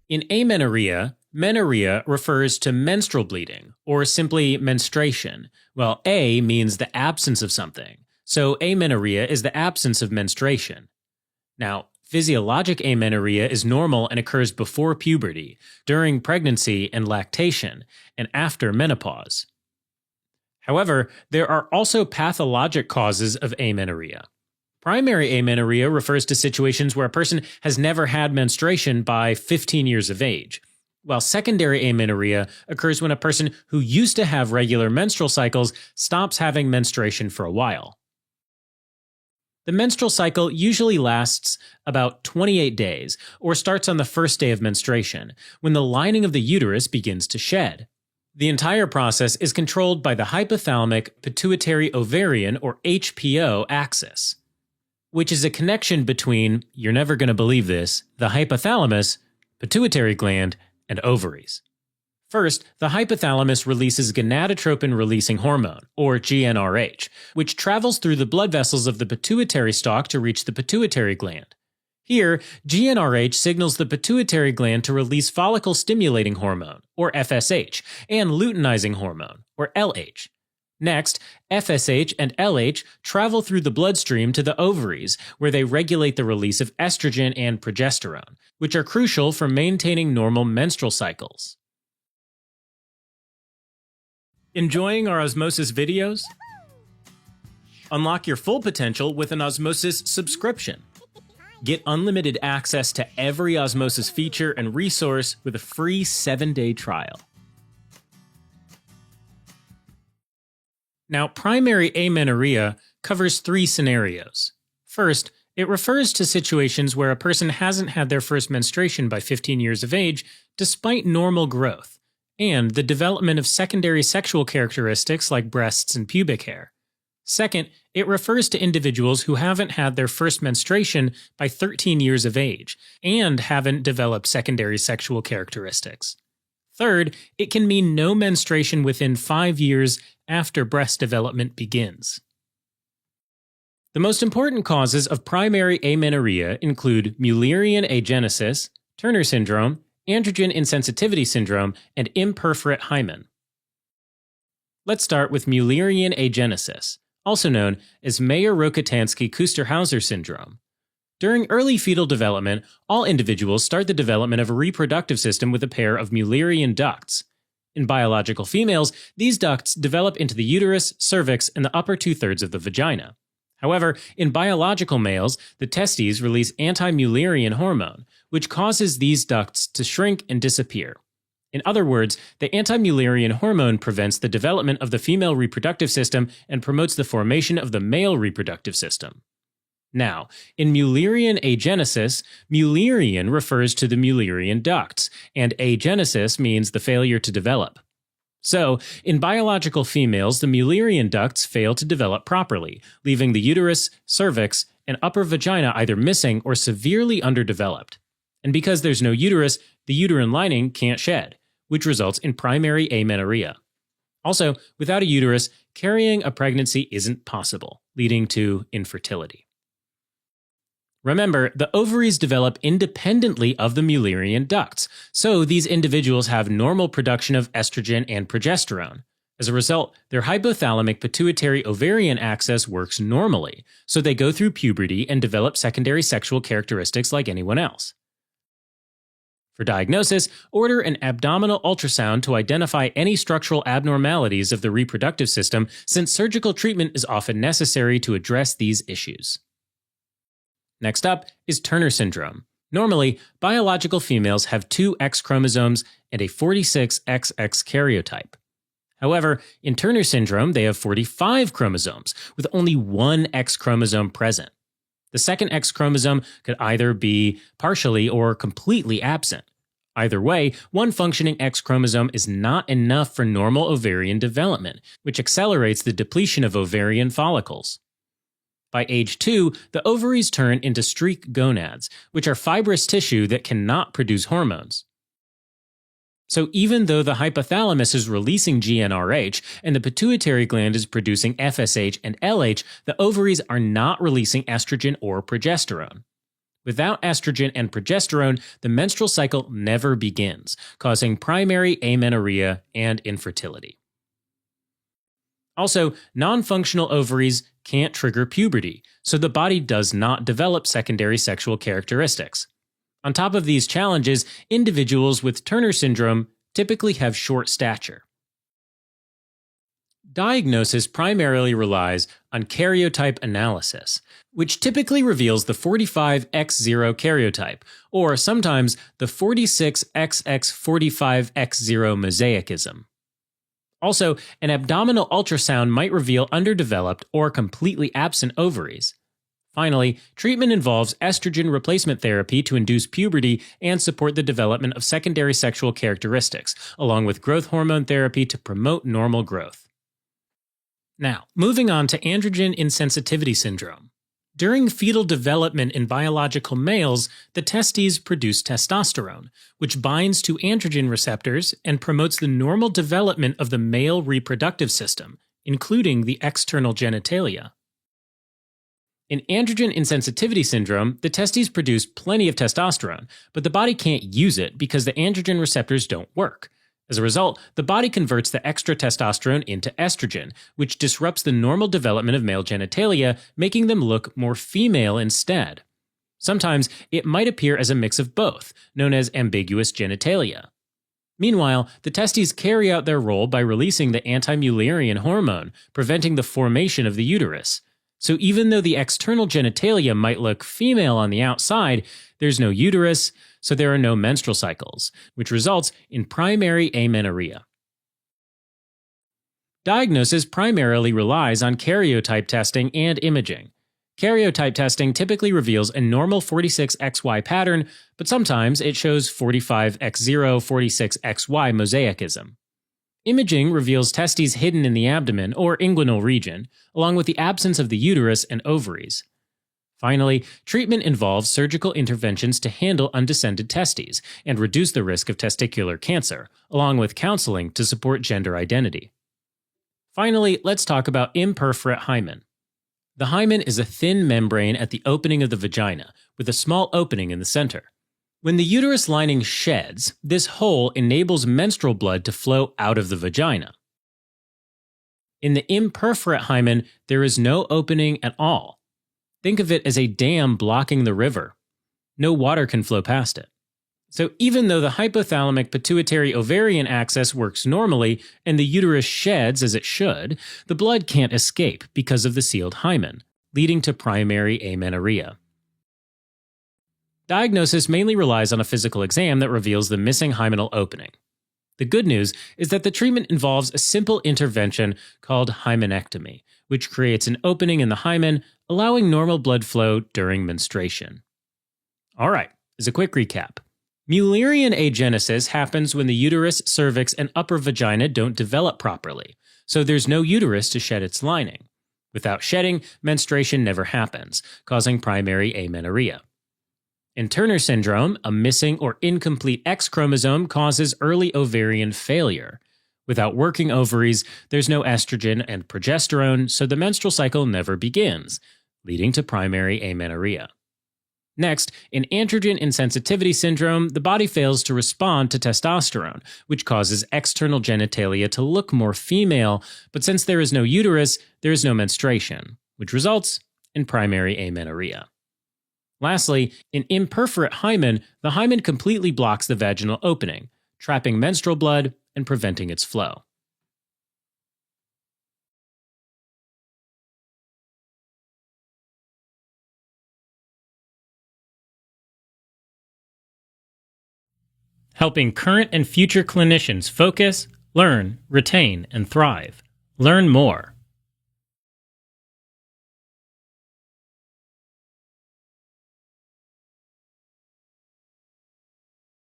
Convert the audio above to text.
In amenorrhea, menorrhea refers to menstrual bleeding, or simply menstruation, while A means the absence of something. So amenorrhea is the absence of menstruation. Now, physiologic amenorrhea is normal and occurs before puberty, during pregnancy and lactation, and after menopause. However, there are also pathologic causes of amenorrhea. Primary amenorrhea refers to situations where a person has never had menstruation by 15 years of age, while secondary amenorrhea occurs when a person who used to have regular menstrual cycles stops having menstruation for a while. The menstrual cycle usually lasts about 28 days, or starts on the first day of menstruation, when the lining of the uterus begins to shed. The entire process is controlled by the hypothalamic pituitary ovarian, or HPO, axis, which is a connection between, you're never going to believe this, the hypothalamus, pituitary gland, and ovaries. First, the hypothalamus releases gonadotropin-releasing hormone, or GnRH, which travels through the blood vessels of the pituitary stalk to reach the pituitary gland. Here, GnRH signals the pituitary gland to release follicle-stimulating hormone, or FSH, and luteinizing hormone, or LH. Next, FSH and LH travel through the bloodstream to the ovaries, where they regulate the release of estrogen and progesterone, which are crucial for maintaining normal menstrual cycles. Enjoying our osmosis videos? Unlock your full potential with an osmosis subscription. Get unlimited access to every osmosis feature and resource with a free 7-day trial. Now, primary amenorrhea covers 3 scenarios. First, it refers to situations where a person hasn't had their first menstruation by 15 years of age despite normal growth, and the development of secondary sexual characteristics like breasts and pubic hair. Second, it refers to individuals who haven't had their first menstruation by 13 years of age and haven't developed secondary sexual characteristics. Third, it can mean no menstruation within 5 years after breast development begins. The most important causes of primary amenorrhea include Mullerian agenesis, Turner syndrome, androgen insensitivity syndrome, and imperforate hymen. Let's start with Mullerian agenesis, also known as Mayer-Rokitansky-Kuster-Hauser syndrome. During early fetal development, all individuals start the development of a reproductive system with a pair of Mullerian ducts. In biological females, these ducts develop into the uterus, cervix, and the upper 2/3 of the vagina. However, in biological males, the testes release anti-Mullerian hormone, which causes these ducts to shrink and disappear. In other words, the anti-Mullerian hormone prevents the development of the female reproductive system and promotes the formation of the male reproductive system. Now, in Mullerian agenesis, Mullerian refers to the Mullerian ducts, and agenesis means the failure to develop. So, in biological females, the Mullerian ducts fail to develop properly, leaving the uterus, cervix, and upper vagina either missing or severely underdeveloped. And because there's no uterus, the uterine lining can't shed, which results in primary amenorrhea. Also, without a uterus, carrying a pregnancy isn't possible, leading to infertility. Remember, the ovaries develop independently of the Mullerian ducts, so these individuals have normal production of estrogen and progesterone. As a result, their hypothalamic pituitary ovarian axis works normally, so they go through puberty and develop secondary sexual characteristics like anyone else. For diagnosis, order an abdominal ultrasound to identify any structural abnormalities of the reproductive system, since surgical treatment is often necessary to address these issues. Next up is Turner syndrome. Normally, biological females have 2 X chromosomes and a 46XX karyotype. However, in Turner syndrome, they have 45 chromosomes, with only 1 X chromosome present. The second X chromosome could either be partially or completely absent. Either way, one functioning X chromosome is not enough for normal ovarian development, which accelerates the depletion of ovarian follicles. By age 2, the ovaries turn into streak gonads, which are fibrous tissue that cannot produce hormones. So even though the hypothalamus is releasing GnRH and the pituitary gland is producing FSH and LH, the ovaries are not releasing estrogen or progesterone. Without estrogen and progesterone, the menstrual cycle never begins, causing primary amenorrhea and infertility. Also, non-functional ovaries can't trigger puberty, so the body does not develop secondary sexual characteristics. On top of these challenges, individuals with Turner syndrome typically have short stature. Diagnosis primarily relies on karyotype analysis, which typically reveals the 45X0 karyotype, or sometimes the 46XX45X0 mosaicism. Also, an abdominal ultrasound might reveal underdeveloped or completely absent ovaries. Finally, treatment involves estrogen replacement therapy to induce puberty and support the development of secondary sexual characteristics, along with growth hormone therapy to promote normal growth. Now, moving on to androgen insensitivity syndrome. During fetal development in biological males, the testes produce testosterone, which binds to androgen receptors and promotes the normal development of the male reproductive system, including the external genitalia. In androgen insensitivity syndrome, the testes produce plenty of testosterone, but the body can't use it because the androgen receptors don't work. As a result, the body converts the extra testosterone into estrogen, which disrupts the normal development of male genitalia, making them look more female instead. Sometimes it might appear as a mix of both, known as ambiguous genitalia. Meanwhile, the testes carry out their role by releasing the anti-Mullerian hormone, preventing the formation of the uterus. So even though the external genitalia might look female on the outside, there's no uterus, so there are no menstrual cycles, which results in primary amenorrhea. Diagnosis primarily relies on karyotype testing and imaging. Karyotype testing typically reveals a normal 46XY pattern, but sometimes it shows 45X0, 46XY mosaicism. Imaging reveals testes hidden in the abdomen or inguinal region, along with the absence of the uterus and ovaries. Finally, treatment involves surgical interventions to handle undescended testes and reduce the risk of testicular cancer, along with counseling to support gender identity. Finally, let's talk about imperforate hymen. The hymen is a thin membrane at the opening of the vagina, with a small opening in the center. When the uterus lining sheds, this hole enables menstrual blood to flow out of the vagina. In the imperforate hymen, there is no opening at all. Think of it as a dam blocking the river. No water can flow past it. So even though the hypothalamic pituitary ovarian axis works normally and the uterus sheds as it should, the blood can't escape because of the sealed hymen, leading to primary amenorrhea. Diagnosis mainly relies on a physical exam that reveals the missing hymenal opening. The good news is that the treatment involves a simple intervention called hymenectomy, which creates an opening in the hymen, allowing normal blood flow during menstruation. Alright, as a quick recap. Mullerian agenesis happens when the uterus, cervix, and upper vagina don't develop properly, so there's no uterus to shed its lining. Without shedding, menstruation never happens, causing primary amenorrhea. In Turner syndrome, a missing or incomplete X chromosome causes early ovarian failure. Without working ovaries, there's no estrogen and progesterone, so the menstrual cycle never begins, leading to primary amenorrhea. Next, in androgen insensitivity syndrome, the body fails to respond to testosterone, which causes external genitalia to look more female, but since there is no uterus, there is no menstruation, which results in primary amenorrhea. Lastly, in imperforate hymen, the hymen completely blocks the vaginal opening, trapping menstrual blood and preventing its flow. Helping current and future clinicians focus, learn, retain, and thrive. Learn more